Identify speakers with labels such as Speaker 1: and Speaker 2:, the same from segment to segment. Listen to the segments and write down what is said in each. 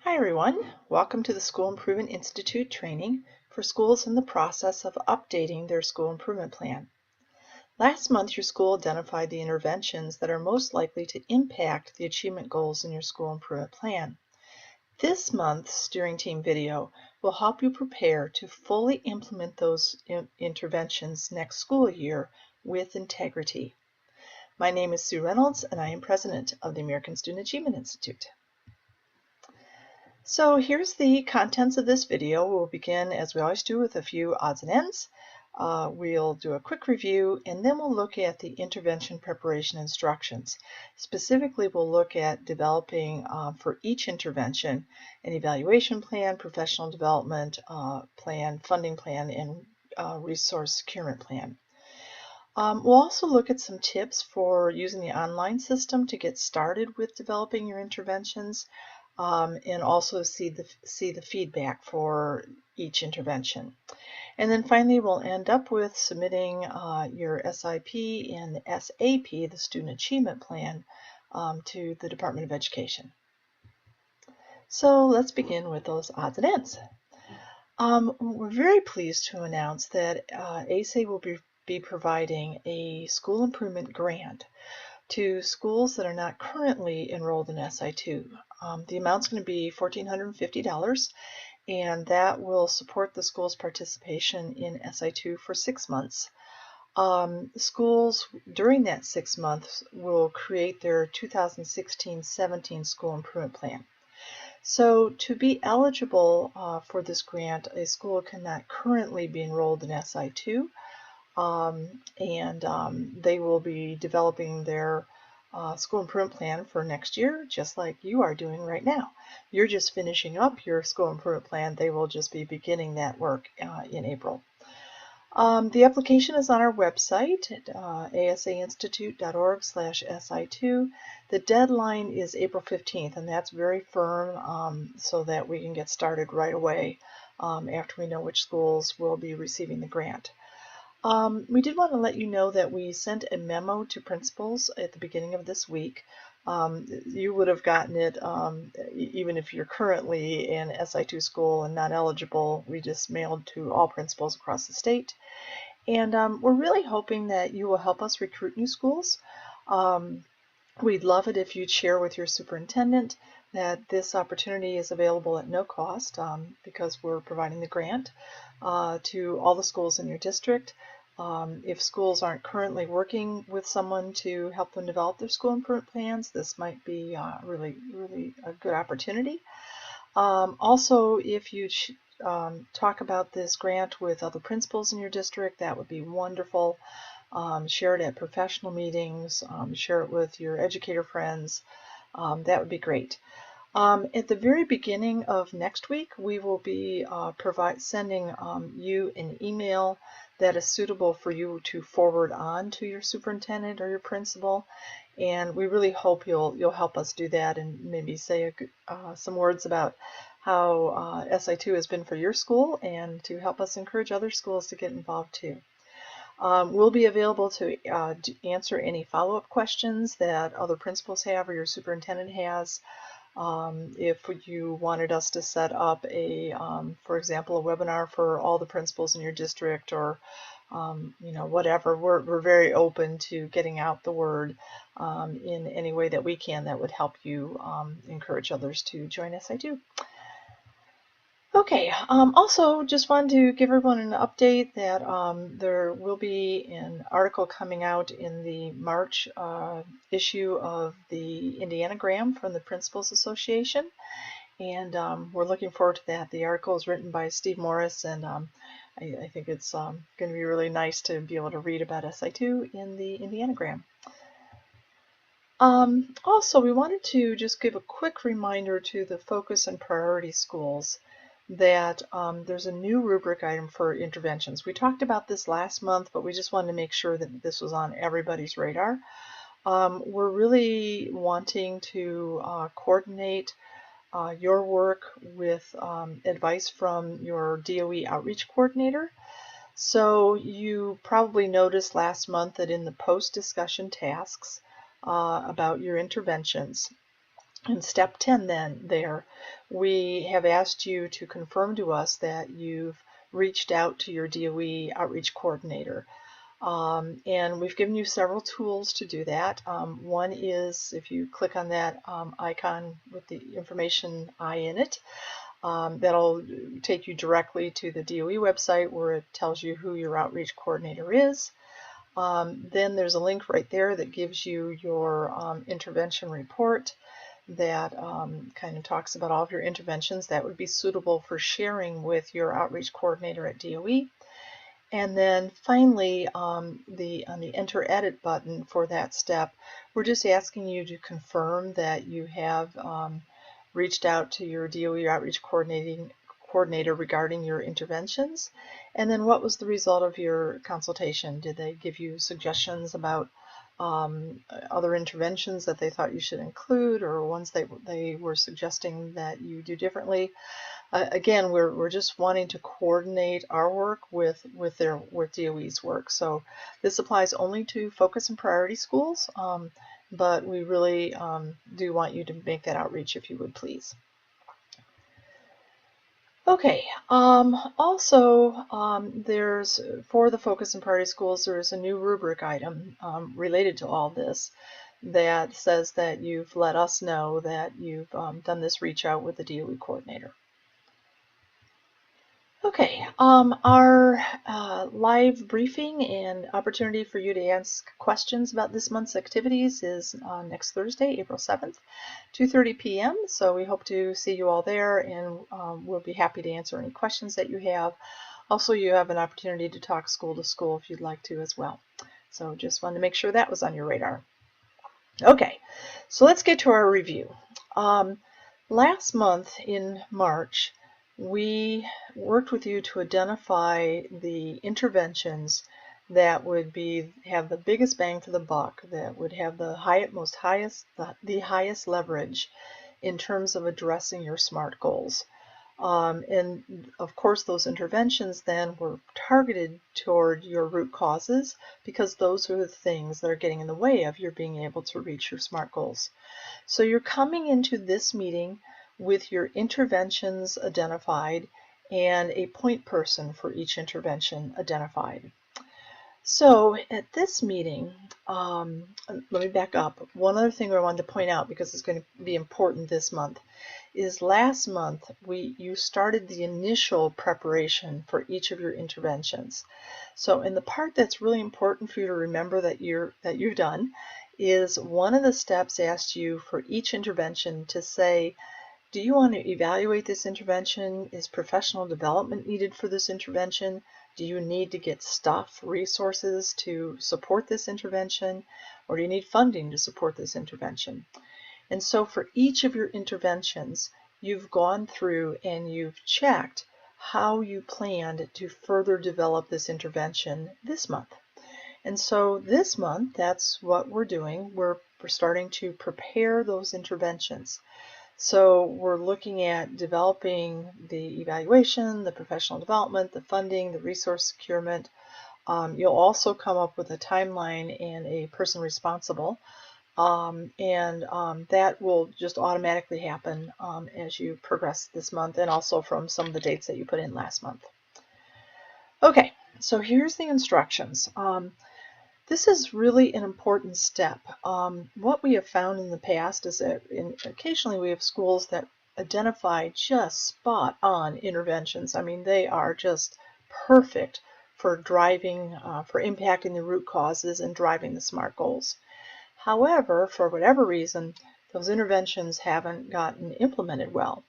Speaker 1: Hi everyone, welcome to the School Improvement Institute training for schools in the process of updating their school improvement plan. Last month your school identified the interventions that are most likely to impact the achievement goals in your school improvement plan. This month's steering team video will help you prepare to fully implement those interventions next school year with integrity. My name is Sue Reynolds and I am president of the American Student Achievement Institute. So here's the contents of this video. We'll begin, as we always do, with a few odds and ends. We'll do a quick review, and then we'll look at the intervention preparation instructions. Specifically, we'll look at developing for each intervention an evaluation plan, professional development plan, funding plan, and resource securement plan. We'll also look at some tips for using the online system to get started with developing your interventions. And also see the feedback for each intervention. And then finally we'll end up with submitting your SIP and SAP, the Student Achievement Plan, to the Department of Education. So let's begin with those odds and ends. We're very pleased to announce that ASA will be providing a school improvement grant to schools that are not currently enrolled in SI2. The amount's going to be $1,450, and that will support the school's participation in SI2 for 6 months. Schools during that 6 months will create their 2016-17 school improvement plan. So to be eligible for this grant, a school cannot currently be enrolled in SI2. They will be developing their school improvement plan for next year, just like you are doing right now. You're just finishing up your school improvement plan. They will just be beginning that work in April. The application is on our website at asainstitute.org/si2. The deadline is April 15th, and that's very firm so that we can get started right away after we know which schools will be receiving the grant. We did want to let you know that we sent a memo to principals at the beginning of this week. You would have gotten it even if you're currently in SI2 school and not eligible. We just mailed to all principals across the state. And we're really hoping that you will help us recruit new schools. We'd love it if you'd share with your superintendent that this opportunity is available at no cost because we're providing the grant to all the schools in your district. If schools aren't currently working with someone to help them develop their school improvement plans, this might be really a good opportunity. Also, if you talk about this grant with other principals in your district, that would be wonderful. Share it at professional meetings, share it with your educator friends. That would be great. At the very beginning of next week, we will be sending you an email that is suitable for you to forward on to your superintendent or your principal, and we really hope you'll help us do that and maybe say some words about how SI2 has been for your school and to help us encourage other schools to get involved too. We'll be available to answer any follow-up questions that other principals have or your superintendent has. If you wanted us to set up for example, a webinar for all the principals in your district, or whatever, we're very open to getting out the word in any way that we can that would help you encourage others to join SI2. Okay, also just wanted to give everyone an update that there will be an article coming out in the March issue of the Indianagram from the Principals Association, and we're looking forward to that. The article is written by Steve Morris, and I think it's going to be really nice to be able to read about SI2 in the Indianagram. Also, we wanted to just give a quick reminder to the focus and priority schools that there's a new rubric item for interventions. We talked about this last month, but we just wanted to make sure that this was on everybody's radar. We're really wanting to coordinate your work with advice from your DOE outreach coordinator. So you probably noticed last month that in the post-discussion tasks about your interventions, In step 10 then we have asked you to confirm to us that you've reached out to your DOE outreach coordinator. And we've given you several tools to do that. One is if you click on that icon with the information I in it, that'll take you directly to the DOE website where it tells you who your outreach coordinator is. Then there's a link right there that gives you your intervention report that kind of talks about all of your interventions that would be suitable for sharing with your outreach coordinator at DOE. And then finally, on the Enter Edit button for that step, we're just asking you to confirm that you have reached out to your DOE outreach coordinator regarding your interventions. And then what was the result of your consultation? Did they give you suggestions about other interventions that they thought you should include, or ones they were suggesting that you do differently? Again, we're just wanting to coordinate our work with DOE's work. So this applies only to focus and priority schools, but we really do want you to make that outreach if you would please. Okay, also there's, for the focus and priority schools, there is a new rubric item related to all this that says that you've let us know that you've done this reach out with the DOE coordinator. Okay, our live briefing and opportunity for you to ask questions about this month's activities is next Thursday, April 7th, 2:30 p.m. So we hope to see you all there, and we'll be happy to answer any questions that you have. Also, you have an opportunity to talk school to school if you'd like to as well. So just wanted to make sure that was on your radar. Okay, so let's get to our review. Last month in March, we worked with you to identify the interventions that would have the biggest bang for the buck, that would have the highest leverage in terms of addressing your SMART goals. And of course, those interventions then were targeted toward your root causes, because those are the things that are getting in the way of your being able to reach your SMART goals. So you're coming into this meeting with your interventions identified and a point person for each intervention identified. So at this meeting, let me back up. One other thing I wanted to point out, because it's going to be important this month, is last month you started the initial preparation for each of your interventions. So in the part that's really important for you to remember that you've done is one of the steps asked you for each intervention to say, do you want to evaluate this intervention? Is professional development needed for this intervention? Do you need to get resources to support this intervention? Or do you need funding to support this intervention? And so for each of your interventions, you've gone through and you've checked how you planned to further develop this intervention this month. And so this month, that's what we're doing. We're starting to prepare those interventions. So we're looking at developing the evaluation, the professional development, the funding, the resource securement. You'll also come up with a timeline and a person responsible. That will just automatically happen as you progress this month, and also from some of the dates that you put in last month. Okay, so here's the instructions. This is really an important step. What we have found in the past is that occasionally we have schools that identify just spot-on interventions. I mean, they are just perfect for impacting the root causes and driving the SMART goals. However, for whatever reason, those interventions haven't gotten implemented well.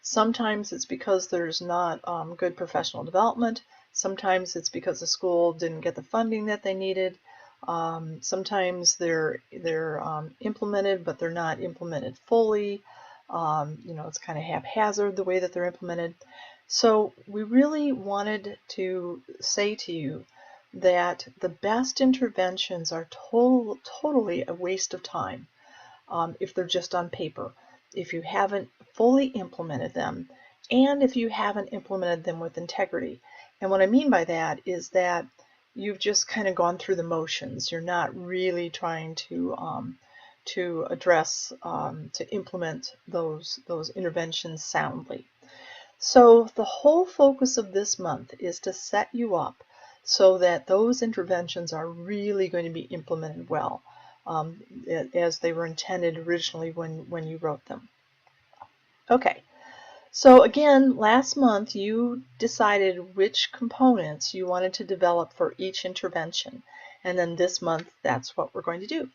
Speaker 1: Sometimes it's because there's not good professional development. Sometimes it's because the school didn't get the funding that they needed. Sometimes they're implemented, but they're not implemented fully. It's kind of haphazard the way that they're implemented. So we really wanted to say to you that the best interventions are totally a waste of time if they're just on paper, if you haven't fully implemented them, and if you haven't implemented them with integrity. And what I mean by that is that you've just kind of gone through the motions. You're not really trying to to address, to implement those interventions soundly. So the whole focus of this month is to set you up so that those interventions are really going to be implemented well, as they were intended originally when you wrote them. Okay, so again, last month you decided which components you wanted to develop for each intervention, and then this month that's what we're going to do.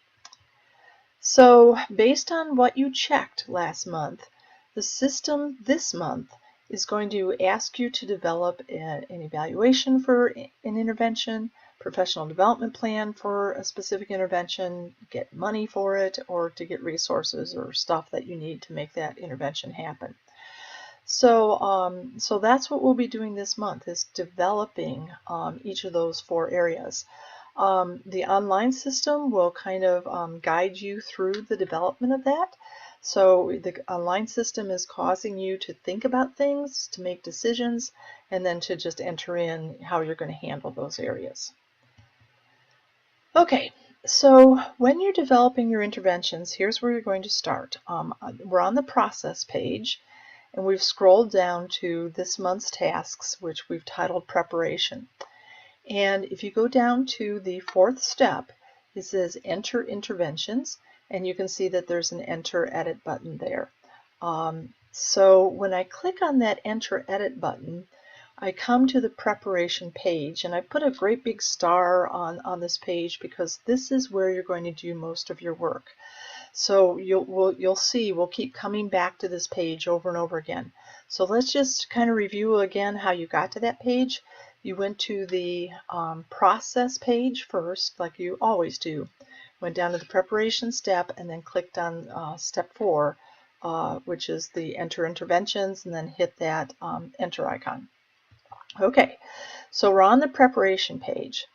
Speaker 1: So based on what you checked last month, the system this month is going to ask you to develop an evaluation for an intervention, professional development plan for a specific intervention, get money for it, or to get resources or stuff that you need to make that intervention happen. So, so that's what we'll be doing this month, is developing each of those 4 areas. The online system will kind of guide you through the development of that. So the online system is causing you to think about things, to make decisions, and then to just enter in how you're going to handle those areas. Okay, so when you're developing your interventions, here's where you're going to start. We're on the process page, and we've scrolled down to this month's tasks, which we've titled preparation. And if you go down to the 4th step, it says enter interventions, and you can see that there's an enter edit button there. So when I click on that enter edit button, I come to the preparation page, and I put a great big star on this page because this is where you're going to do most of your work. So you'll see we'll keep coming back to this page over and over again. So let's just kind of review again how you got to that page. You went to the process page first, like you always do. Went down to the preparation step and then clicked on step 4, which is the enter interventions, and then hit that enter icon. Okay, so we're on the preparation page.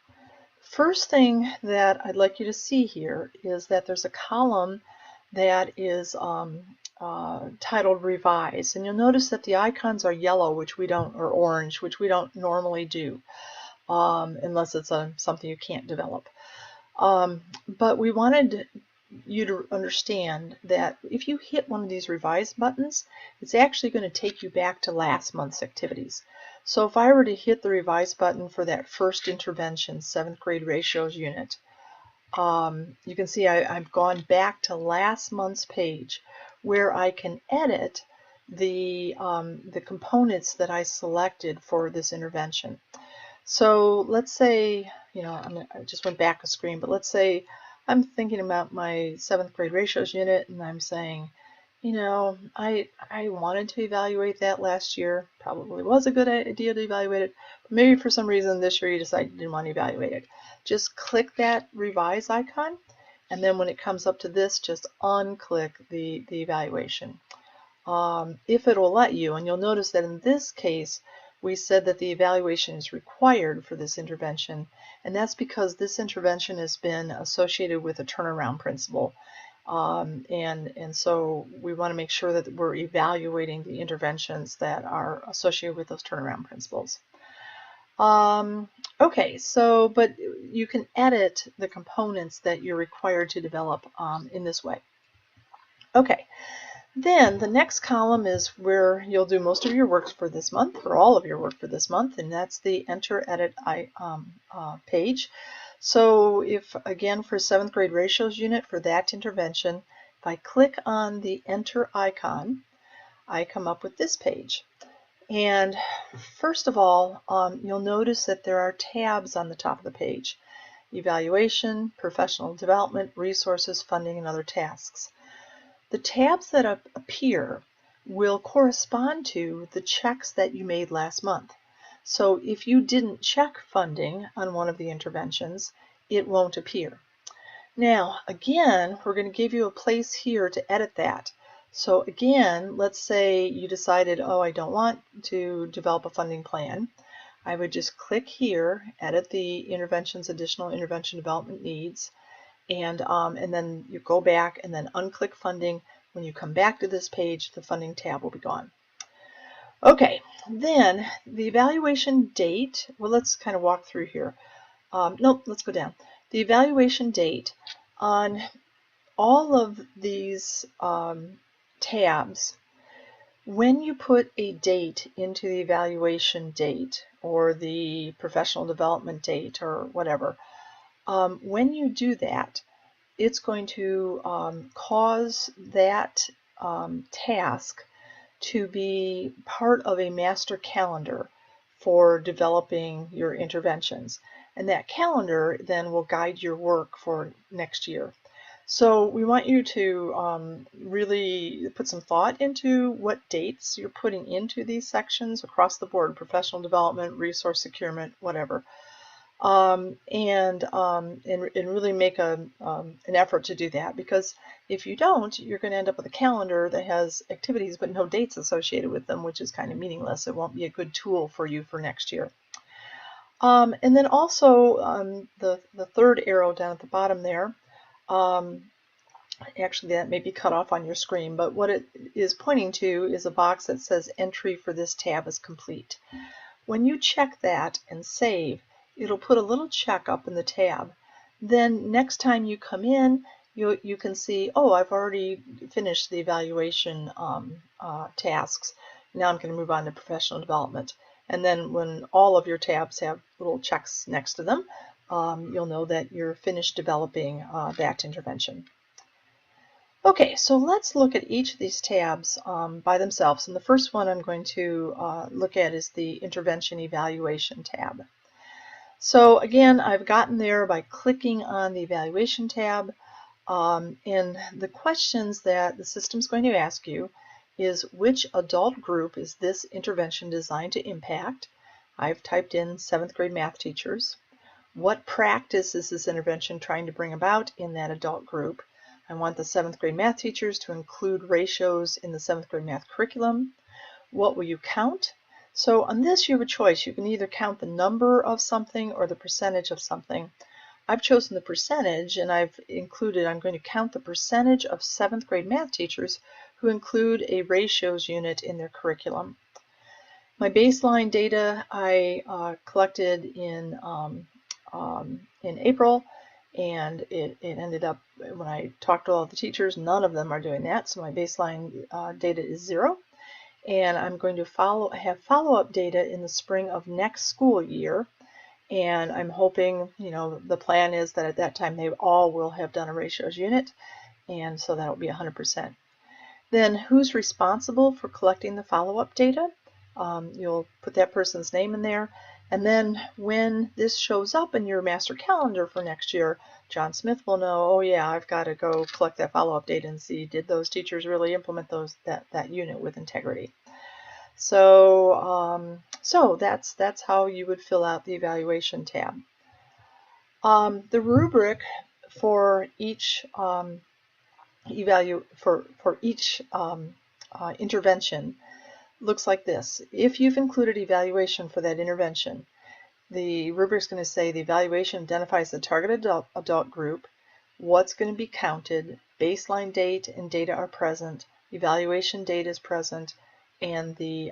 Speaker 1: First thing that I'd like you to see here is that there's a column that is titled Revise, and you'll notice that the icons are yellow, which we don't, or orange, which we don't normally do, unless it's something you can't develop. But we wanted you to understand that if you hit one of these Revise buttons, it's actually going to take you back to last month's activities. So if I were to hit the Revise button for that first intervention, 7th grade ratios unit, you can see I've gone back to last month's page where I can edit the components that I selected for this intervention. So let's say, you know, I just went back a screen, but let's say I'm thinking about my 7th grade ratios unit, and I'm saying, you know, I wanted to evaluate that last year. Probably was a good idea to evaluate it, but maybe for some reason this year you decided you didn't want to evaluate it. Just click that revise icon, and then when it comes up to this, just unclick the evaluation. If it will let you, and you'll notice that in this case, we said that the evaluation is required for this intervention, and that's because this intervention has been associated with a turnaround principle. And so we want to make sure that we're evaluating the interventions that are associated with those turnaround principles. Okay, so, but you can edit the components that you're required to develop in this way. Okay, then the next column is where you'll do most of your work for this month, or all of your work for this month, and that's the enter edit page. So if, again, for 7th grade ratios unit, for that intervention, if I click on the enter icon, I come up with this page. And first of all, you'll notice that there are tabs on the top of the page: evaluation, professional development, resources, funding, and other tasks. The tabs that appear will correspond to the checks that you made last month. So if you didn't check funding on one of the interventions, it won't appear. Now, again, we're going to give you a place here to edit that. So again, let's say you decided, oh, I don't want to develop a funding plan. I would just click here, edit the interventions, additional intervention development needs, and then you go back and then unclick funding. When you come back to this page, the funding tab will be gone. Okay, then the evaluation date, well, let's kind of walk through here. Nope, let's go down. The evaluation date, on all of these tabs, when you put a date into the evaluation date or the professional development date or whatever, when you do that, it's going to cause that task to be part of a master calendar for developing your interventions. And that calendar then will guide your work for next year. So we want you to really put some thought into what dates you're putting into these sections across the board: professional development, resource securement, whatever. And really make an effort to do that, because if you don't, you're going to end up with a calendar that has activities but no dates associated with them, which is kind of meaningless. It won't be a good tool for you for next year. And then also the third arrow down at the bottom there, actually that may be cut off on your screen, but what it is pointing to is a box that says entry for this tab is complete. When you check that and save, it'll put a little check up in the tab. Then next time you come in, you can see, oh, I've already finished the evaluation tasks. Now I'm going to move on to professional development. And then when all of your tabs have little checks next to them, you'll know that you're finished developing that intervention. Okay, so let's look at each of these tabs by themselves. And the first one I'm going to look at is the Intervention Evaluation tab. So again, I've gotten there by clicking on the Evaluation tab. And the questions that the system's going to ask you is, which adult group is this intervention designed to impact? I've typed in 7th grade math teachers. What practice is this intervention trying to bring about in that adult group? I want the 7th grade math teachers to include ratios in the 7th grade math curriculum. What will you count? So on this you have a choice. You can either count the number of something or the percentage of something. I've chosen the percentage, and I'm going to count the percentage of 7th grade math teachers who include a ratios unit in their curriculum. My baseline data I collected in April, and it ended up, when I talked to all the teachers, none of them are doing that, so my baseline data is 0. And I'm going to have follow-up data in the spring of next school year, and I'm hoping, the plan is that at that time they all will have done a ratios unit, and so that'll be 100%. Then who's responsible for collecting the follow-up data? You'll put that person's name in there. And then when this shows up in your master calendar for next year, John Smith will know, oh yeah, I've got to go collect that follow-up data and see, did those teachers really implement that unit with integrity? So that's how you would fill out the evaluation tab. The rubric for each intervention looks like this. If you've included evaluation for that intervention, the rubric is going to say the evaluation identifies the target adult group, what's going to be counted, baseline date and data are present, evaluation date is present, and the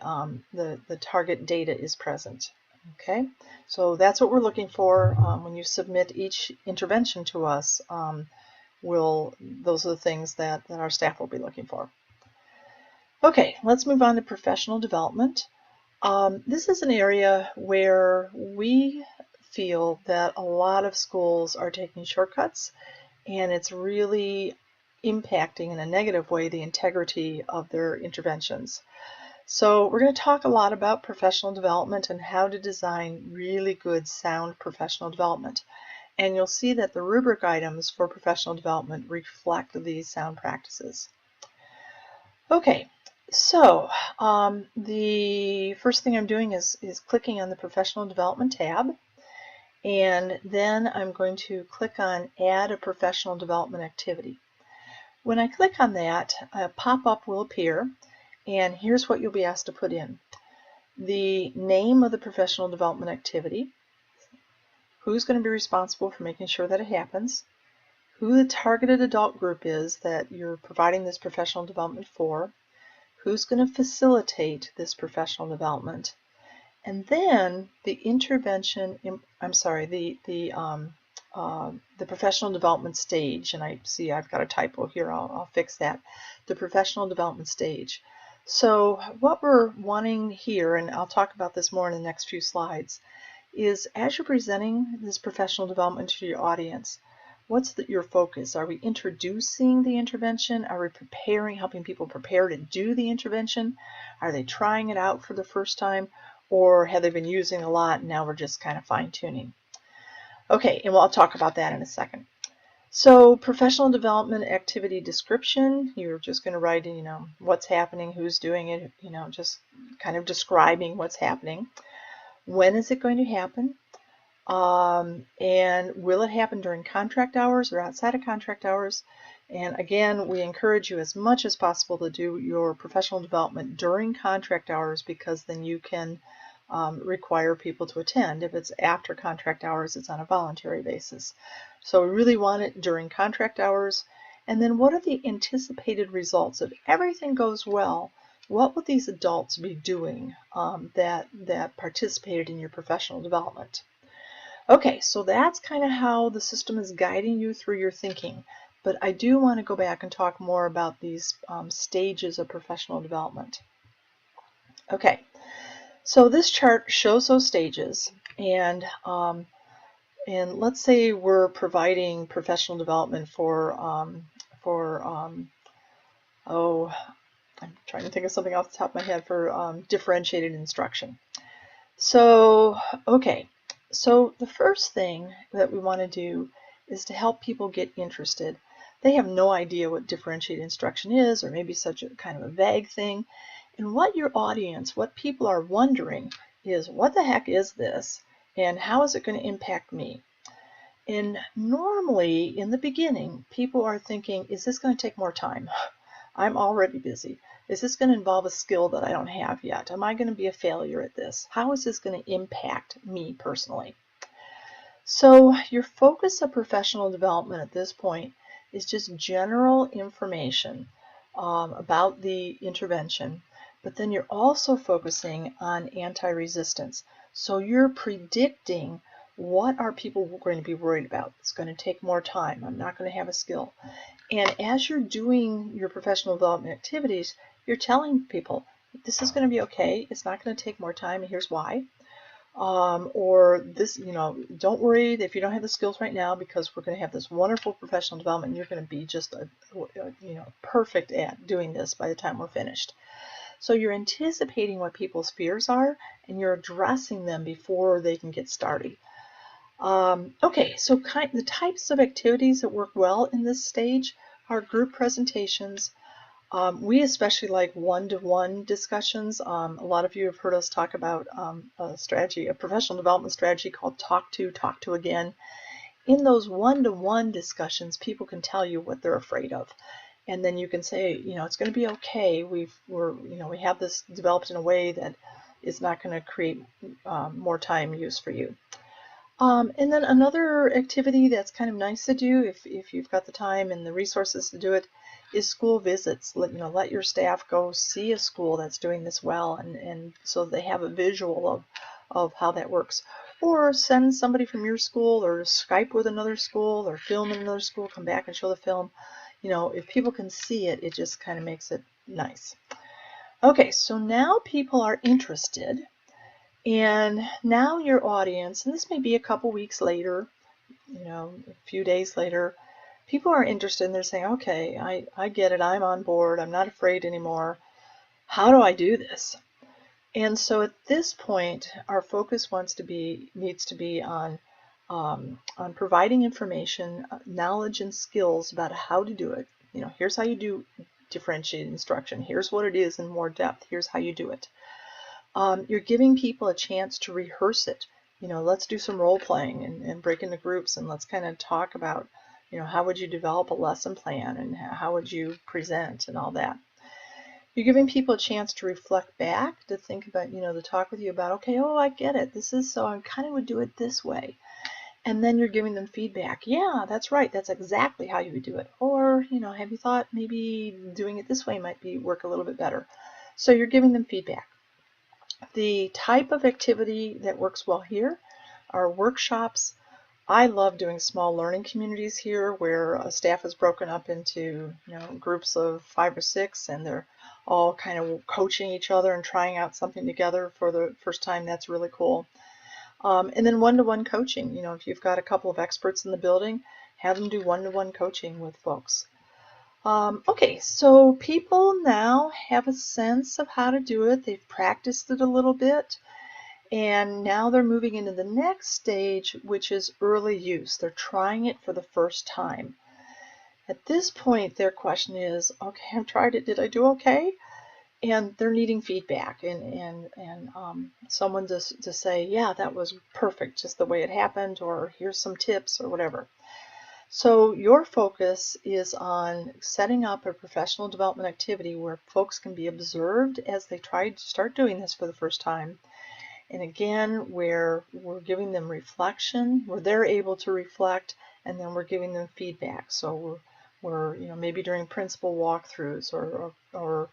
Speaker 1: target data is present. Okay, so that's what we're looking for when you submit each intervention to us. Those are the things that our staff will be looking for. Okay, let's move on to professional development. This is an area where we feel that a lot of schools are taking shortcuts, and it's really impacting in a negative way the integrity of their interventions. So we're going to talk a lot about professional development and how to design really good, sound professional development. And you'll see that the rubric items for professional development reflect these sound practices. Okay. So the first thing I'm doing is clicking on the Professional Development tab, and then I'm going to click on Add a Professional Development Activity. When I click on that, a pop-up will appear, and here's what you'll be asked to put in. The name of the professional development activity, who's going to be responsible for making sure that it happens, who the targeted adult group is that you're providing this professional development for, who's going to facilitate this professional development, and then the the professional development stage, and I see I've got a typo here, I'll fix that, the professional development stage. So what we're wanting here, and I'll talk about this more in the next few slides, is as you're presenting this professional development to your audience, what's your focus? Are we introducing the intervention? Are we preparing, helping people prepare to do the intervention? Are they trying it out for the first time? Or have they been using a lot and now we're just kind of fine-tuning? Okay, and I'll talk about that in a second. So professional development activity description, you're just going to write, what's happening, who's doing it, just kind of describing what's happening. When is it going to happen? And will it happen during contract hours or outside of contract hours? And again, we encourage you as much as possible to do your professional development during contract hours, because then you can require people to attend. If it's after contract hours, it's on a voluntary basis. So we really want it during contract hours. And then what are the anticipated results? If everything goes well, what would these adults be doing that participated in your professional development? Okay, so that's kind of how the system is guiding you through your thinking. But I do want to go back and talk more about these stages of professional development. Okay, so this chart shows those stages, and let's say we're providing professional development for oh, I'm trying to think of something off the top of my head, for differentiated instruction. So, okay, so the first thing that we want to do is to help people get interested. They have no idea what differentiated instruction is, or maybe such a kind of a vague thing. And what your audience, what people are wondering is, what the heck is this? And how is it going to impact me? And normally, in the beginning, people are thinking, is this going to take more time? I'm already busy. Is this going to involve a skill that I don't have yet? Am I going to be a failure at this? How is this going to impact me personally? So your focus of professional development at this point is just general information about the intervention, but then you're also focusing on anti-resistance. So you're predicting, what are people going to be worried about? It's going to take more time. I'm not going to have a skill. And as you're doing your professional development activities, you're telling people, this is going to be okay. It's not going to take more time, and here's why. Or this, don't worry if you don't have the skills right now, because we're going to have this wonderful professional development, and you're going to be just perfect at doing this by the time we're finished. So you're anticipating what people's fears are, and you're addressing them before they can get started. Okay, so the types of activities that work well in this stage are group presentations. We especially like one-to-one discussions. A lot of you have heard us talk about a professional development strategy called Talk to Again. In those one-to-one discussions, people can tell you what they're afraid of. And then you can say, it's going to be okay. We have this developed in a way that is not going to create more time use for you. And then another activity that's kind of nice to do, if you've got the time and the resources to do it, is school visits. Let your staff go see a school that's doing this well, and so they have a visual of how that works. Or send somebody from your school, or Skype with another school, or film in another school, come back and show the film. If people can see it, it just kind of makes it nice. Okay, so now people are interested. And now your audience, and this may be a couple weeks later, a few days later, people are interested and they're saying, okay, I get it, I'm on board, I'm not afraid anymore. How do I do this? And so at this point, our focus needs to be on providing information, knowledge, and skills about how to do it. Here's how you do differentiated instruction. Here's what it is in more depth. Here's how you do it. You're giving people a chance to rehearse it. Let's do some role playing and break into groups, and let's kind of talk about, how would you develop a lesson plan, and how would you present, and all that. You're giving people a chance to reflect back, to think about, to talk with you about, okay, oh, I get it. This is, so I kind of would do it this way. And then you're giving them feedback. Yeah, that's right. That's exactly how you would do it. Or, have you thought maybe doing it this way might work a little bit better? So you're giving them feedback. The type of activity that works well here are workshops, I love doing small learning communities here where staff is broken up into groups of 5 or 6, and they're all kind of coaching each other and trying out something together for the first time. That's really cool. And then one-to-one coaching. If you've got a couple of experts in the building, have them do one-to-one coaching with folks. Okay, so people now have a sense of how to do it. They've practiced it a little bit, and now they're moving into the next stage, which is early use. They're trying it for the first time. At this point, their question is, okay, I've tried it. Did I do okay? And they're needing feedback and someone to say, yeah, that was perfect, just the way it happened, or here's some tips or whatever. So your focus is on setting up a professional development activity where folks can be observed as they try to start doing this for the first time. And again, where we're giving them reflection, where they're able to reflect, and then we're giving them feedback. So we're maybe during principal walkthroughs or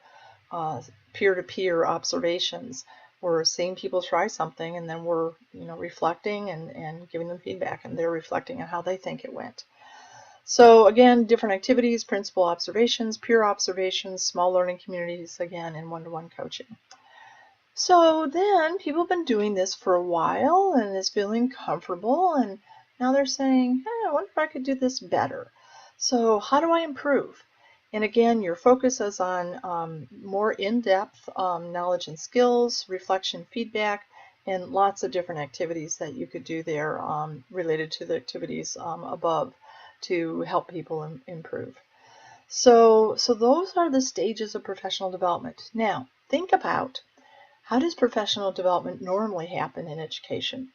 Speaker 1: peer-to-peer observations. We're seeing people try something, and then we're reflecting and giving them feedback, and they're reflecting on how they think it went. So again, different activities, principal observations, peer observations, small learning communities, again, and one-to-one coaching. So then people have been doing this for a while and is feeling comfortable, and now they're saying, hey, I wonder if I could do this better. So how do I improve? And again, your focus is on more in-depth knowledge and skills, reflection, feedback, and lots of different activities that you could do there related to the activities above to help people improve. So those are the stages of professional development. Now, think about, how does professional development normally happen in education?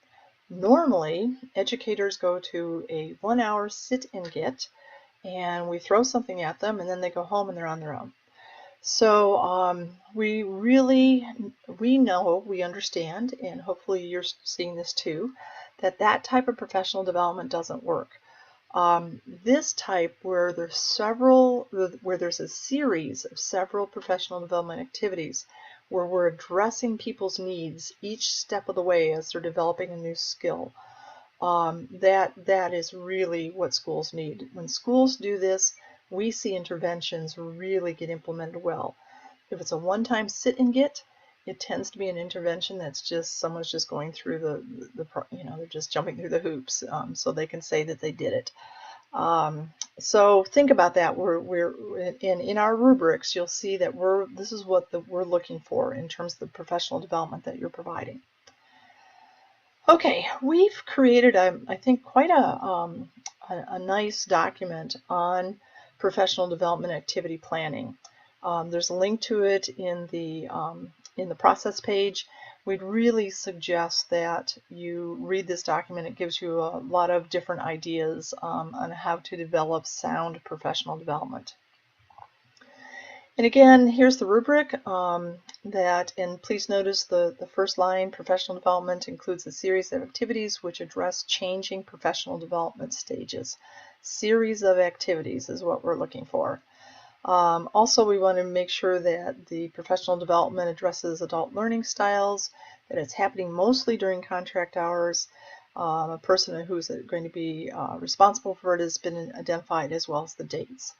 Speaker 1: Normally, educators go to a 1-hour sit and get, and we throw something at them, and then they go home and they're on their own. So we know, we understand, and hopefully you're seeing this too, that type of professional development doesn't work. This type, where there's a series of several professional development activities where we're addressing people's needs each step of the way as they're developing a new skill, that is really what schools need. When schools do this, we see interventions really get implemented well. If it's a one-time sit and get, it tends to be an intervention that's just someone's just going through they're just jumping through the hoops so they can say that they did it. So think about that. We're in our rubrics, you'll see that this is what we're looking for in terms of the professional development that you're providing. Okay, we've created, I think, quite a nice document on professional development activity planning. There's a link to it in the process page. We'd really suggest that you read this document. It gives you a lot of different ideas on how to develop sound professional development. And again, here's the rubric and please notice the first line, professional development includes a series of activities which address changing professional development stages. Series of activities is what we're looking for. Also, we want to make sure that the professional development addresses adult learning styles, that it's happening mostly during contract hours. A person who's going to be responsible for it has been identified, as well as the dates.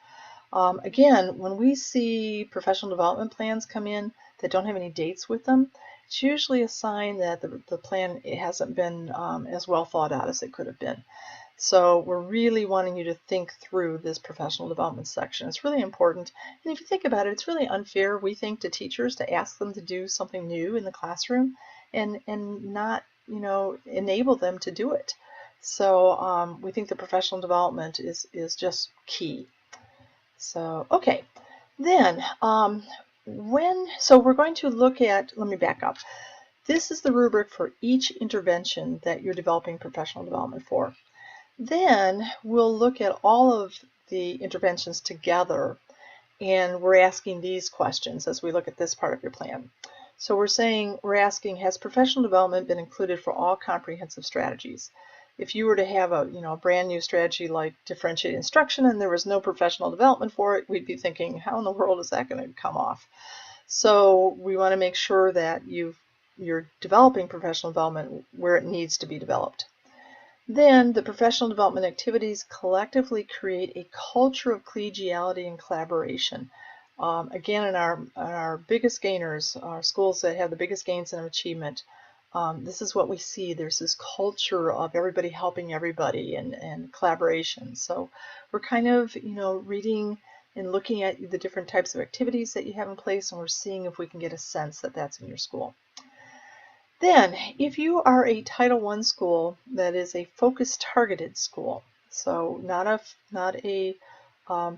Speaker 1: Again, when we see professional development plans come in that don't have any dates with them, it's usually a sign that the plan hasn't been as well thought out as it could have been. So we're really wanting you to think through this professional development section. It's really important. And if you think about it, it's really unfair, we think, to teachers to ask them to do something new in the classroom and not, enable them to do it. So we think the professional development is just key. So, okay, then so we're going to look at, let me back up. This is the rubric for each intervention that you're developing professional development for. Then we'll look at all of the interventions together, and we're asking these questions as we look at this part of your plan. So we're asking, has professional development been included for all comprehensive strategies? If you were to have a brand new strategy like differentiated instruction and there was no professional development for it, we'd be thinking, how in the world is that going to come off? So we want to make sure that you're developing professional development where it needs to be developed. Then the professional development activities collectively create a culture of collegiality and collaboration. Again, in our biggest gainers, our schools that have the biggest gains in achievement, this is what we see. There's this culture of everybody helping everybody and collaboration. So we're kind of, reading and looking at the different types of activities that you have in place, and we're seeing if we can get a sense that that's in your school. Then, if you are a Title I school that is a focused targeted school, so not a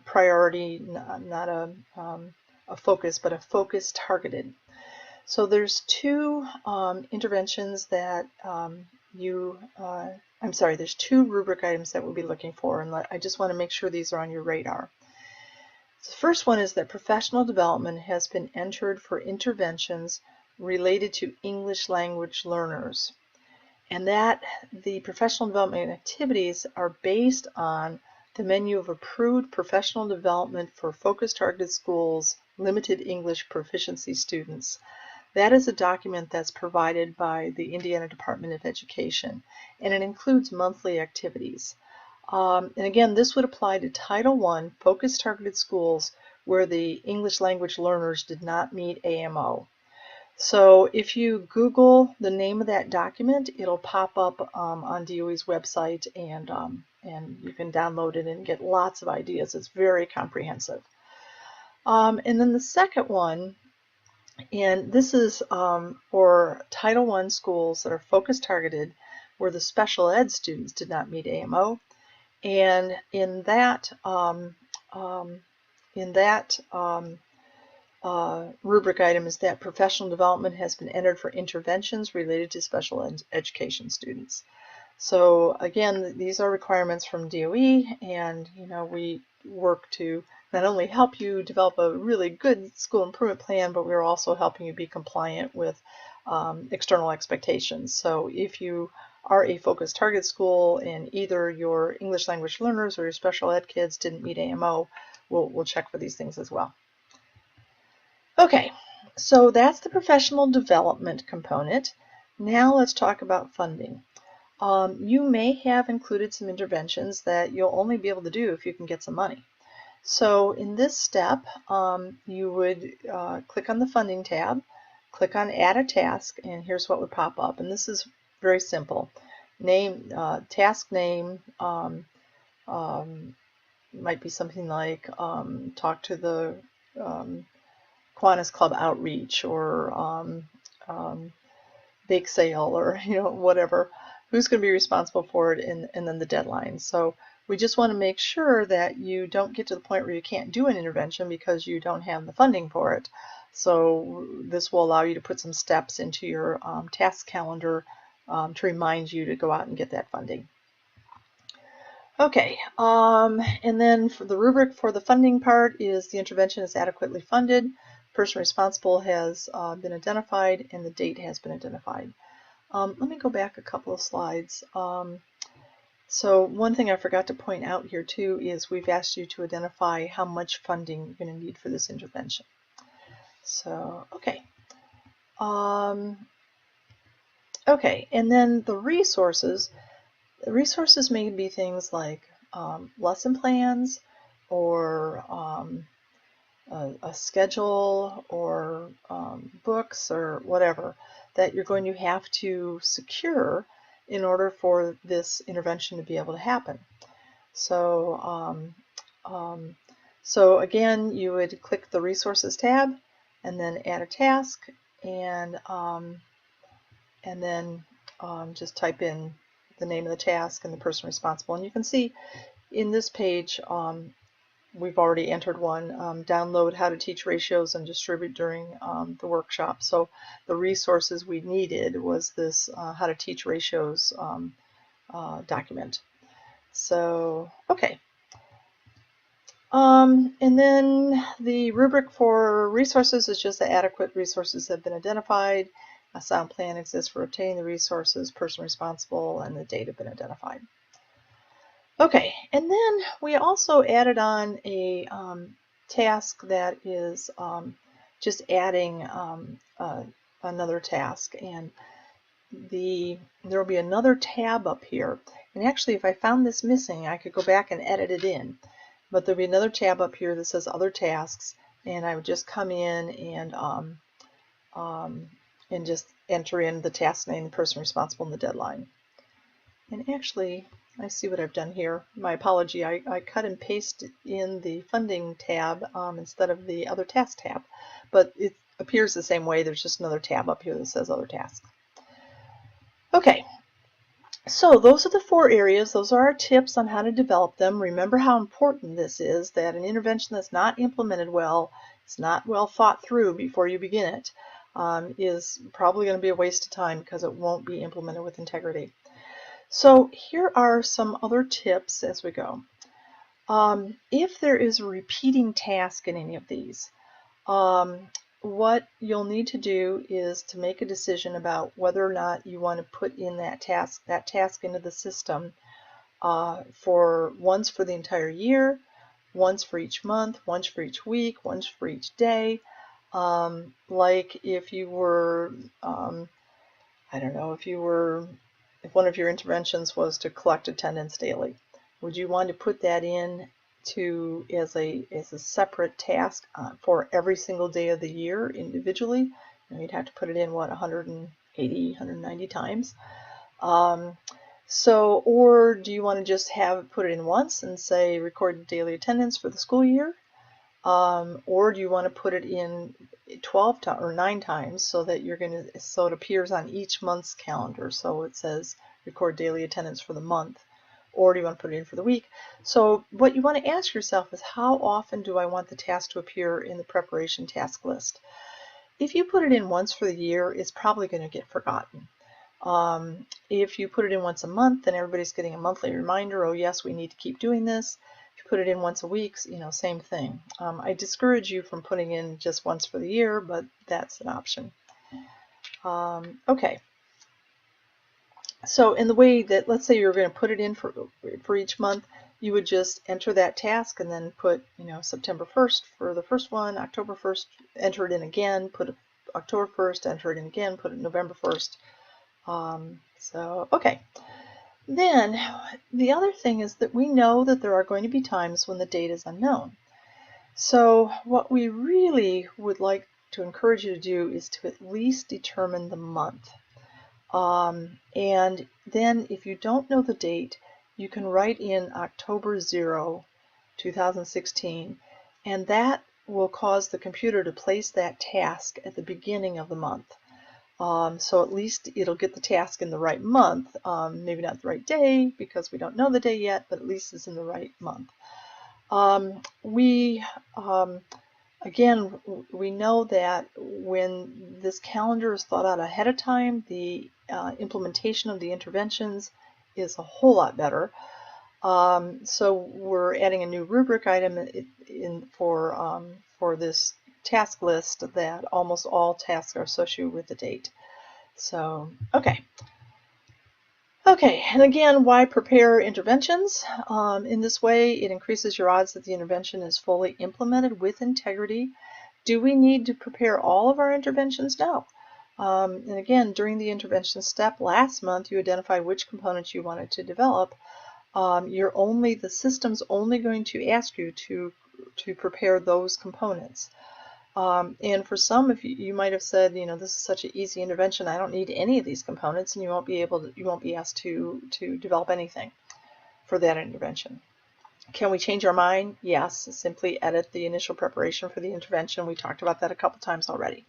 Speaker 1: priority, not a focus, but a focused targeted. So there's two interventions that there's two rubric items that we'll be looking for, and I just want to make sure these are on your radar. The first one is that professional development has been entered for interventions related to English language learners, and that the professional development activities are based on the menu of approved professional development for focused targeted schools, limited English proficiency students. That is a document that's provided by the Indiana Department of Education, and it includes monthly activities. And again, this would apply to Title I focused targeted schools where the English language learners did not meet AMO. So if you Google the name of that document, it'll pop up on DOE's website, and you can download it and get lots of ideas. It's very comprehensive. And then the second one, and this is for Title I schools that are focus targeted where the special ed students did not meet AMO. And in that rubric item is that professional development has been entered for interventions related to special education students. So again, these are requirements from DOE, and we work to not only help you develop a really good school improvement plan, but we're also helping you be compliant with external expectations. So if you are a focused target school and either your English language learners or your special ed kids didn't meet AMO, we'll check for these things as well. Okay, so that's the professional development component. Now let's talk about funding. You may have included some interventions that you'll only be able to do if you can get some money. So in this step, you would click on the funding tab, click on add a task, and here's what would pop up. And this is very simple. Name, task name, might be something like talk to the Kiwanis Club outreach, or bake sale, or whatever. Who's going to be responsible for it, and then the deadline. So we just want to make sure that you don't get to the point where you can't do an intervention because you don't have the funding for it. So this will allow you to put some steps into your task calendar to remind you to go out and get that funding. Okay, and then for the rubric for the funding part is the intervention is adequately funded, person responsible has been identified, and the date has been identified. Let me go back a couple of slides. So one thing I forgot to point out here too is we've asked you to identify how much funding you're going to need for this intervention. So, okay. Okay, and then the resources. The resources may be things like lesson plans, or a schedule, or books, or whatever that you're going to have to secure in order for this intervention to be able to happen. So, so again, you would click the resources tab, and then add a task, and then just type in the name of the task and the person responsible. And you can see in this page, we've already entered one, download how to teach ratios and distribute during the workshop. So the resources we needed was this how to teach ratios document. So, okay. And then the rubric for resources is just that adequate resources have been identified. A sound plan exists for obtaining the resources, person responsible, and the date have been identified. Okay, and then we also added on a task that is just adding another task. And there will be another tab up here. And actually, if I found this missing, I could go back and edit it in. But there'll be another tab up here that says Other Tasks, and I would just come in and just enter in the task name, the person responsible, and the deadline. And actually, I see what I've done here. My apology, I cut and pasted in the funding tab instead of the other task tab, but it appears the same way. There's just another tab up here that says Other Tasks. Okay, so those are the 4 areas. Those are our tips on how to develop them. Remember how important this is, that an intervention that's not implemented well, it's not well thought through before you begin it, is probably going to be a waste of time because it won't be implemented with integrity. So here are some other tips as we go. If there is a repeating task in any of these, what you'll need to do is to make a decision about whether or not you want to put in that task into the system for once for the entire year, once for each month, once for each week, once for each day. Like if you were, I don't know, if one of your interventions was to collect attendance daily, would you want to put that in as a separate task for every single day of the year individually? You'd have to put it in 180, 190 times. Or do you want to just put it in once and say record daily attendance for the school year? Or do you want to put it in 12 or 9 times so that so it appears on each month's calendar? So it says record daily attendance for the month. Or do you want to put it in for the week? So what you want to ask yourself is, how often do I want the task to appear in the preparation task list? If you put it in once for the year, it's probably going to get forgotten. If you put it in once a month, then everybody's getting a monthly reminder, oh yes, we need to keep doing this. If you put it in once a week, same thing. I discourage you from putting in just once for the year, but that's an option. Okay. So in the way that, let's say you're going to put it in for each month, you would just enter that task and then put, September 1st for the first one, October 1st, enter it in again, put it October 1st, enter it in again, put it November 1st. Okay. Then the other thing is that we know that there are going to be times when the date is unknown. So what we really would like to encourage you to do is to at least determine the month. And then if you don't know the date, you can write in October 0, 2016, and that will cause the computer to place that task at the beginning of the month. So at least it'll get the task in the right month, maybe not the right day because we don't know the day yet, but at least it's in the right month. Again, we know that when this calendar is thought out ahead of time, the implementation of the interventions is a whole lot better. So we're adding a new rubric item for this task list that almost all tasks are associated with the date. So, okay. Okay, and again, why prepare interventions? In this way, it increases your odds that the intervention is fully implemented with integrity. Do we need to prepare all of our interventions? No. And again, during the intervention step last month, you identified which components you wanted to develop. The system's only going to ask you to prepare those components. And for some, if you might have said, this is such an easy intervention, I don't need any of these components, and you won't be asked to develop anything for that intervention. Can we change our mind? Yes, simply edit the initial preparation for the intervention. We talked about that a couple times already.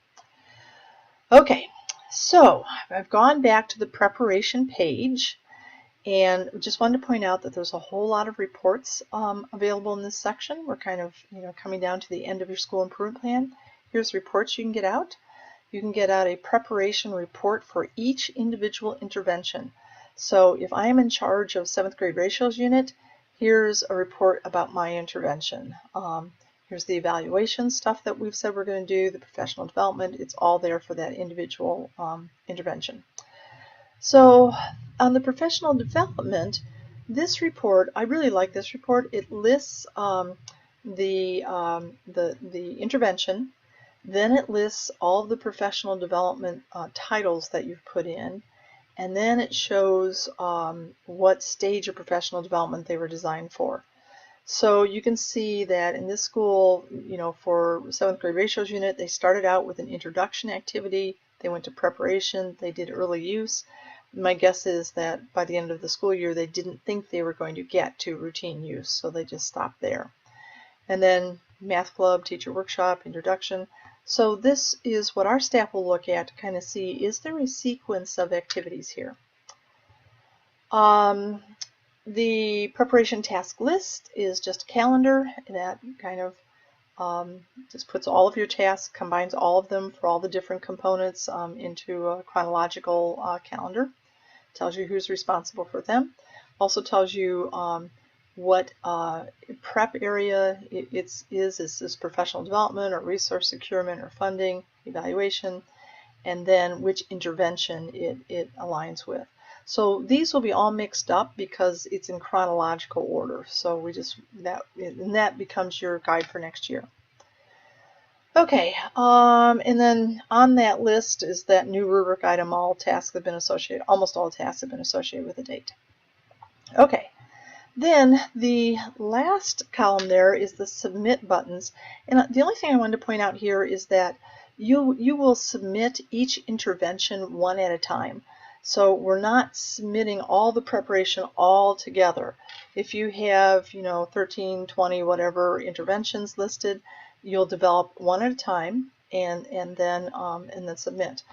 Speaker 1: Okay, so I've gone back to the preparation page, and just wanted to point out that there's a whole lot of reports available in this section. We're kind of coming down to the end of your school improvement plan. Here's reports you can get out. You can get out a preparation report for each individual intervention. So if I am in charge of 7th grade ratios unit, here's a report about my intervention. Here's the evaluation stuff that we've said we're going to do, the professional development. It's all there for that individual intervention. So on the professional development, this report, I really like this report. It lists the intervention, then it lists all of the professional development titles that you've put in, and then it shows what stage of professional development they were designed for. So you can see that in this school, for 7th grade ratios unit, they started out with an introduction activity, they went to preparation, they did early use. My guess is that by the end of the school year, they didn't think they were going to get to routine use, so they just stopped there. And then math club, teacher workshop, introduction. So this is what our staff will look at to kind of see, is there a sequence of activities here? The preparation task list is just a calendar that kind of just puts all of your tasks, combines all of them for all the different components into a chronological calendar. Tells you who's responsible for them. Also tells you what prep area is this professional development or resource securement or funding, evaluation, and then which intervention it aligns with. So these will be all mixed up because it's in chronological order. So that becomes your guide for next year. Okay, and then on that list is that new rubric item, all tasks have been associated, almost all tasks have been associated with a date. Okay, then the last column there is the submit buttons. And the only thing I wanted to point out here is that you will submit each intervention one at a time. So we're not submitting all the preparation all together. If you have, 13, 20, whatever interventions listed, you'll develop one at a time and then submit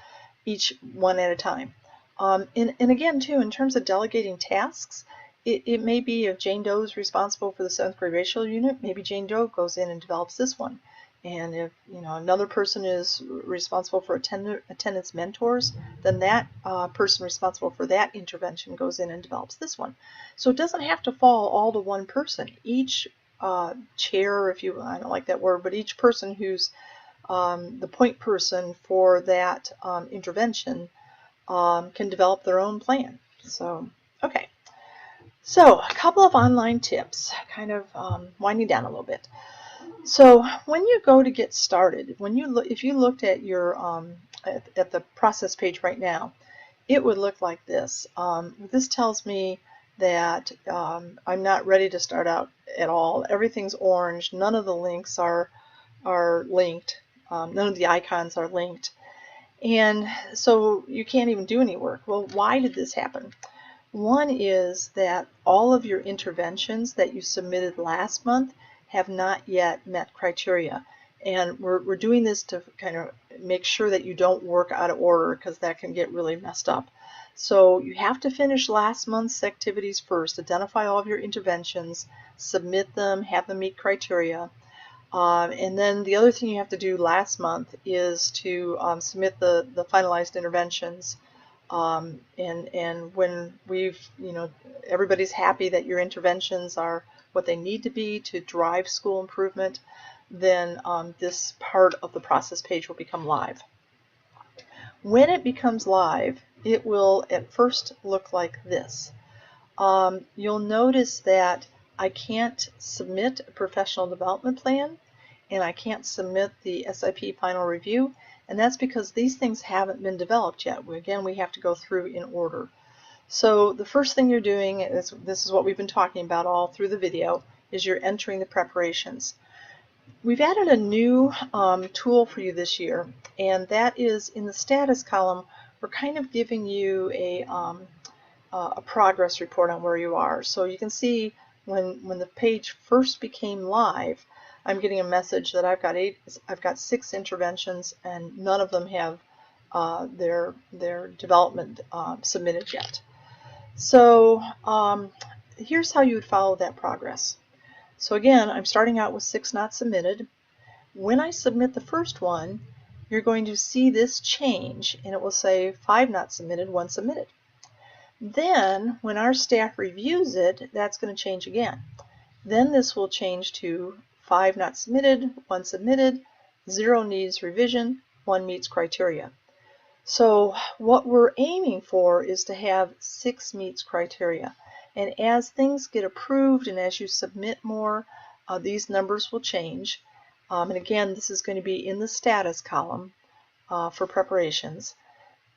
Speaker 1: each one at a time. And again, too, in terms of delegating tasks, it may be if Jane Doe is responsible for the 7th grade racial unit, maybe Jane Doe goes in and develops this one. And if another person is responsible for attendance mentors, then that person responsible for that intervention goes in and develops this one. So it doesn't have to fall all to one person. Each chair, I don't like that word, but each person who's the point person for that intervention can develop their own plan. So, okay. So a couple of online tips, kind of winding down a little bit. So when you go to get started, if you looked at your at the process page right now, it would look like this. This tells me that I'm not ready to start out at all. Everything's orange. None of the links are linked. None of the icons are linked. And so you can't even do any work. Well, why did this happen? One is that all of your interventions that you submitted last month have not yet met criteria. And we're doing this to kind of make sure that you don't work out of order, because that can get really messed up. So you have to finish last month's activities first, identify all of your interventions, submit them, have them meet criteria. And then the other thing you have to do last month is to submit the finalized interventions. And when everybody's happy that your interventions are what they need to be to drive school improvement, then this part of the process page will become live. When it becomes live, it will at first look like this. You'll notice that I can't submit a professional development plan, and I can't submit the SIP final review, and that's because these things haven't been developed yet. Again, we have to go through in order. So the first thing you're doing, this is what we've been talking about all through the video, is you're entering the preparations. We've added a new tool for you this year, and that is in the status column. We're kind of giving you a progress report on where you are. So you can see when the page first became live, I'm getting a message that I've got 6 interventions, and none of them have their development submitted yet. So here's how you would follow that progress. So again, I'm starting out with 6 not submitted. When I submit the first one, you're going to see this change, and it will say 5 not submitted, 1 submitted. Then when our staff reviews it, that's going to change again. Then this will change to 5 not submitted, 1 submitted, 0 needs revision, 1 meets criteria. So what we're aiming for is to have 6 meets criteria. And as things get approved and as you submit more, these numbers will change. And again, this is going to be in the status column for preparations.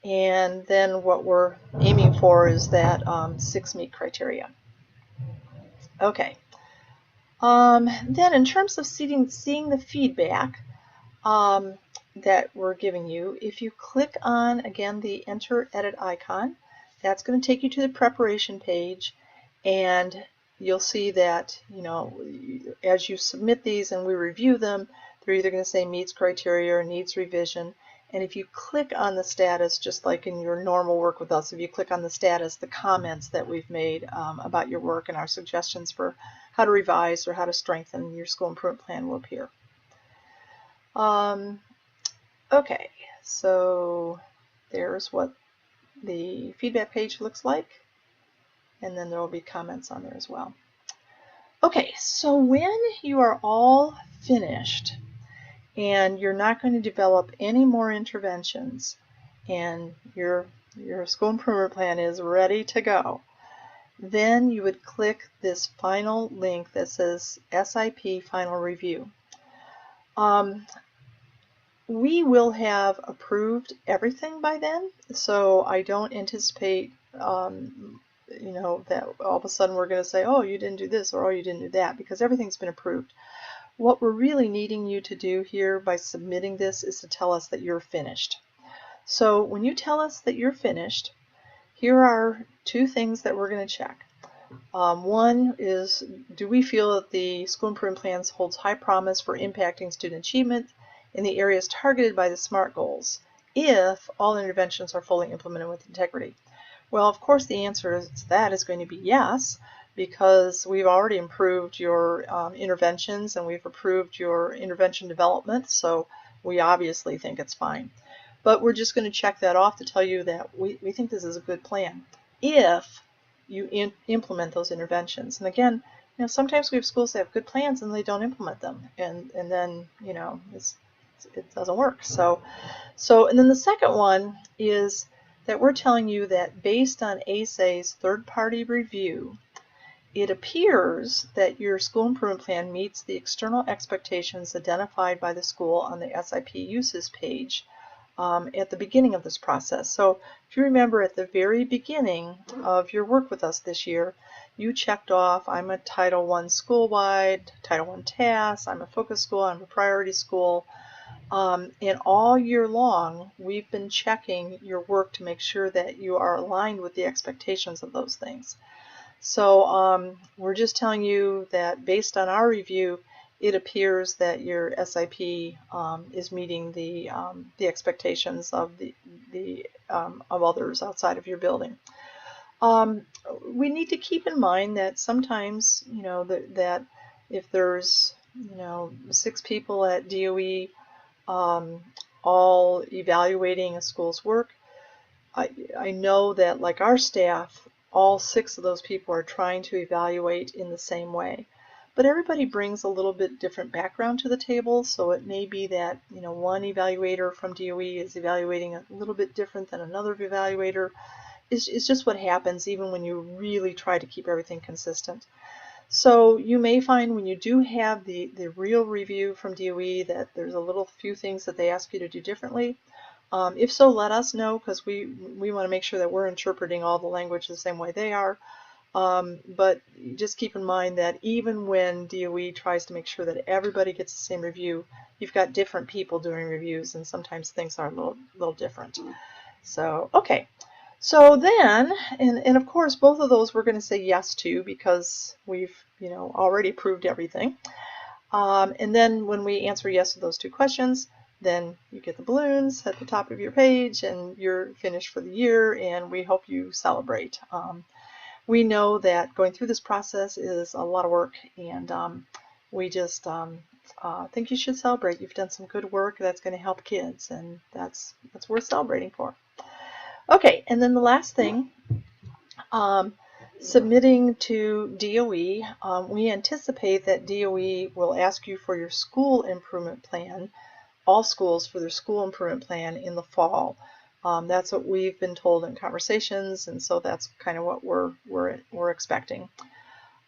Speaker 1: And then what we're aiming for is that 6 meet criteria. Okay. Then in terms of seeing the feedback that we're giving you, if you click on, again, the enter edit icon, that's going to take you to the preparation page, and you'll see that, you know, as you submit these and we review them, they're either going to say meets criteria or needs revision. And if you click on the status, just like in your normal work with us, if you click on the status, the comments that we've made about your work and our suggestions for how to revise or how to strengthen your school improvement plan will appear. Okay, so there's what the feedback page looks like, and then there will be comments on there as well. Okay, so when you are all finished and you're not going to develop any more interventions and your school improvement plan is ready to go, then you would click this final link that says SIP Final Review. We will have approved everything by then, so I don't anticipate you know, that all of a sudden we're going to say, oh, you didn't do this or oh, you didn't do that, because everything's been approved. What we're really needing you to do here by submitting this is to tell us that you're finished. So when you tell us that you're finished, here are two things that we're going to check. One is, do we feel that the school improvement plans holds high promise for impacting student achievement in the areas targeted by the SMART goals if all interventions are fully implemented with integrity? Well, of course, the answer to that is going to be yes, because we've already improved your interventions and we've approved your intervention development, so we obviously think it's fine. But we're just going to check that off to tell you that we think this is a good plan if you implement those interventions. And again, you know, sometimes we have schools that have good plans and they don't implement them, and then, you know, it doesn't work. So and then the second one is that we're telling you that based on ASA's third-party review, it appears that your school improvement plan meets the external expectations identified by the school on the SIP uses page at the beginning of this process. So if you remember, at the very beginning of your work with us this year, you checked off, I'm a Title I school-wide, Title I TAS, I'm a focus school, I'm a priority school. And all year long, we've been checking your work to make sure that you are aligned with the expectations of those things. So we're just telling you that based on our review, it appears that your SIP is meeting the expectations of of others outside of your building. We need to keep in mind that sometimes, you know, that if there's, you know, 6 people at DOE all evaluating a school's work, I know that, like our staff, all 6 of those people are trying to evaluate in the same way. But everybody brings a little bit different background to the table, so it may be that, you know, one evaluator from DOE is evaluating a little bit different than another evaluator. It's just what happens even when you really try to keep everything consistent. So you may find when you do have the real review from DOE that there's a few things that they ask you to do differently. If so, let us know, because we want to make sure that we're interpreting all the language the same way they are. But just keep in mind that even when DOE tries to make sure that everybody gets the same review, you've got different people doing reviews, and sometimes things are a little different. So, okay. So then, and of course, both of those we're going to say yes to because we've, you know, already proved everything. And then when we answer yes to those 2 questions, then you get the balloons at the top of your page and you're finished for the year, and we hope you celebrate. We know that going through this process is a lot of work, and we just think you should celebrate. You've done some good work that's going to help kids, and that's worth celebrating for. Okay, and then the last thing, submitting to DOE, we anticipate that DOE will ask you for your school improvement plan, all schools for their school improvement plan in the fall. That's what we've been told in conversations, and so that's kind of what we're expecting.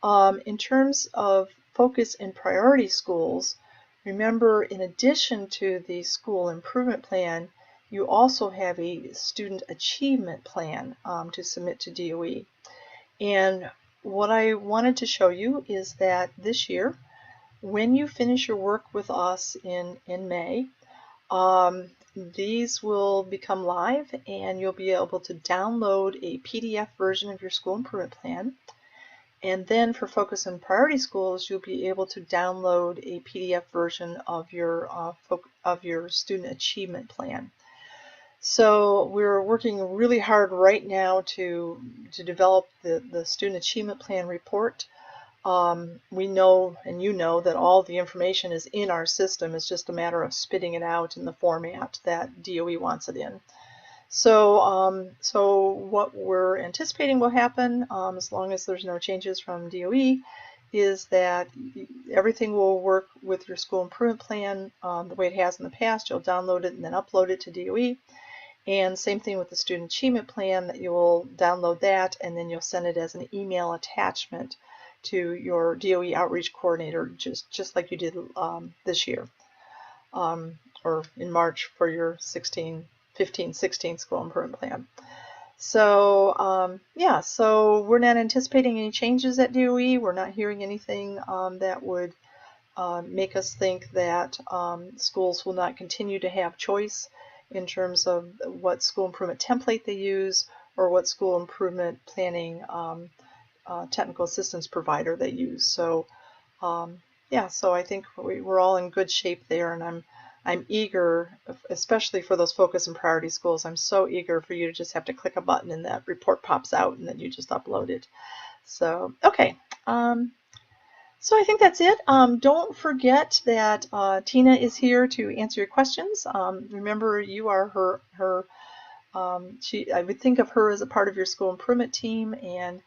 Speaker 1: In terms of focus and priority schools, remember, in addition to the school improvement plan, you also have a student achievement plan to submit to DOE. And what I wanted to show you is that this year, when you finish your work with us in May, these will become live and you'll be able to download a PDF version of your school improvement plan. And then for focus and priority schools, you'll be able to download a PDF version of your student achievement plan. So we're working really hard right now to develop the student achievement plan report. We know, and you know, that all the information is in our system. It's just a matter of spitting it out in the format that DOE wants it in. So, so what we're anticipating will happen, as long as there's no changes from DOE, is that everything will work with your school improvement plan the way it has in the past. You'll download it and then upload it to DOE. And same thing with the student achievement plan, that you will download that and then you'll send it as an email attachment to your DOE outreach coordinator, just like you did this year, or in March for your 15-16 school improvement plan. So yeah, so we're not anticipating any changes at DOE. We're not hearing anything that would make us think that schools will not continue to have choice in terms of what school improvement template they use or what school improvement planning technical assistance provider they use. So yeah, so I think we're all in good shape there, and I'm eager, especially for those focus and priority schools. I'm so eager for you to just have to click a button and that report pops out and then you just upload it. So okay, so I think that's it. Don't forget that Tina is here to answer your questions. Remember, you are her I would think of her as a part of your school improvement team, and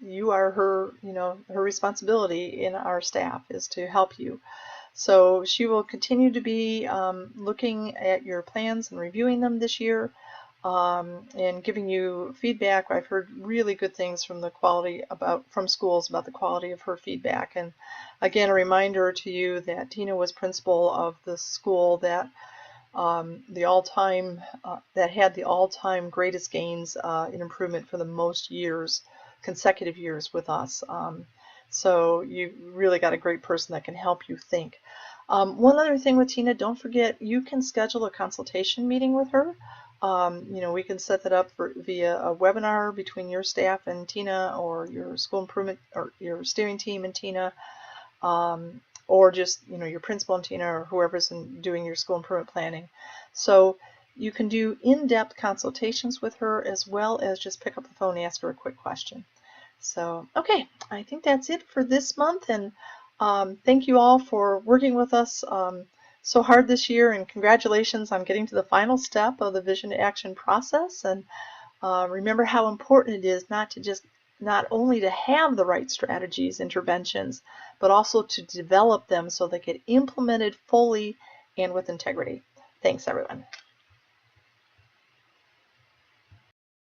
Speaker 1: you are her, her responsibility in our staff is to help you. So she will continue to be looking at your plans and reviewing them this year, and giving you feedback. I've heard really good things from from schools about the quality of her feedback. And again, a reminder to you that Tina was principal of the school that that had the all-time greatest gains in improvement for the most consecutive years with us. So you really got a great person that can help you think. One other thing with Tina, don't forget, you can schedule a consultation meeting with her. We can set that up via a webinar between your staff and Tina, or your school improvement or your steering team and Tina, or just your principal and Tina, or whoever's doing your school improvement planning. So you can do in-depth consultations with her, as well as just pick up the phone and ask her a quick question. So okay, I think that's it for this month, and thank you all for working with us so hard this year, and congratulations on getting to the final step of the vision to action process. And remember how important it is not only to have the right strategies, interventions, but also to develop them so they get implemented fully and with integrity. Thanks, everyone.